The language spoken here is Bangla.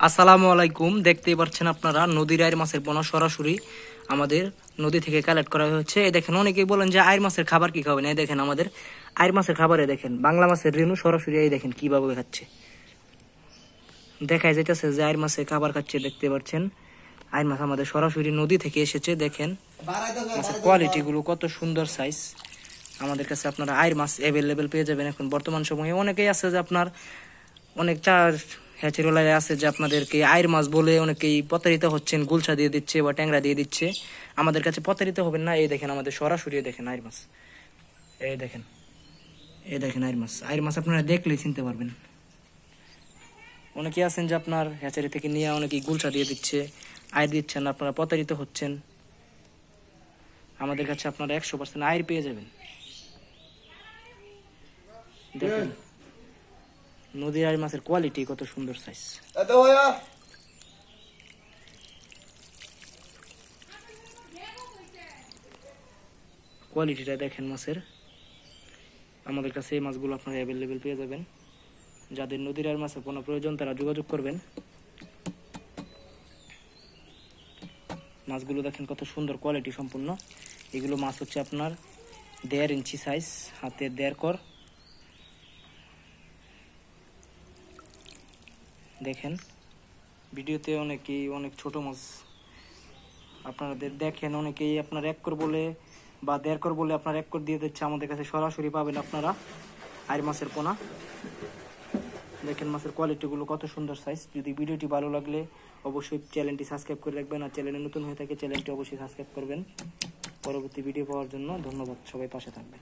আসসালামু আলাইকুম। দেখতেই পাচ্ছেন আপনারা নদীর আইর মাছের পোনা সরাসরি আমাদের নদী থেকে কালেক্ট করা হয়েছে। এই দেখেন, অনেকেই বলেন যে আইর মাছের খাবার কি খাবেন। এই দেখেন আমাদের আইর মাছের খাবারে দেখেন বাংলা মাছের রেণু সরাসরি এই দেখেন কিভাবে খাচ্ছে। দেখাই যাইতেছে যে আইর মাছের খাবার খাচ্ছে। দেখতে পাচ্ছেন আইর মাছ আমাদের সরাসরি নদী থেকে এসেছে। দেখেন মাছের কোয়ালিটি গুলো কত সুন্দর সাইজ। আমাদের কাছে আপনারা আইর মাছ অ্যাভেলেবেল পেয়ে যাবেন এখন বর্তমান সময়ে। অনেকেই আছে যে আপনার অনেক চার হ্যাচেরোলায় আছে যে আপনাদেরকে আইর মাছ বলে অনেকেই প্রতারিত হচ্ছেন, গুলশা দিয়ে দিচ্ছে বা ট্যাংরা দিয়ে দিচ্ছে। আমাদের কাছে প্রতারিত হবেন না। এই দেখেন আমাদের সরাসরি দেখেন আইর মাছ। এই দেখেন, এই দেখেন আইর মাছ। আইর মাছ আপনারা দেখলেই চিনতে পারবেন। অনেকেই আছেন যে আপনার হ্যাচারি থেকে নিয়ে অনেকেই গুলশা দিয়ে দিচ্ছে, আইর দিচ্ছেন, আপনারা প্রতারিত হচ্ছেন। আমাদের কাছে আপনারা 100% আইর পেয়ে যাবেন। দেখেন নদীর আইর মাছের কোয়ালিটি কত সুন্দর সাইজ। কোয়ালিটিটা দেখেন মাছের। আমাদের কাছে এই মাছগুলো আপনারা অ্যাভেলেবেল পেয়ে যাবেন। যাদের নদীর আইর মাছের কোনো প্রয়োজন তারা যোগাযোগ করবেন। মাছগুলো দেখেন কত সুন্দর কোয়ালিটি সম্পূর্ণ। এগুলো মাছ হচ্ছে আপনার 1.5 ইঞ্চি সাইজ, হাতের 1.5 কর। দেখেন ভিডিওতে অনেকেই অনেক ছোট মাছ আপনাদের দেখেন, অনেকেই আপনার 1 কর বলে বা 1.5 কর বলে আপনার 1 কর দিয়ে দিচ্ছে। আমাদের কাছে সরাসরি পাবেন আপনারা আইর মাছের পোনা। দেখেন মাছের কোয়ালিটিগুলো কত সুন্দর সাইজ। যদি ভিডিওটি ভালো লাগলে অবশ্যই চ্যানেলটি সাবস্ক্রাইব করে রাখবেন, আর চ্যানেলে নতুন হয়ে থাকে চ্যানেলটি অবশ্যই সাবস্ক্রাইব করবেন। পরবর্তী ভিডিও পাওয়ার জন্য ধন্যবাদ। সবাই পাশে থাকবেন।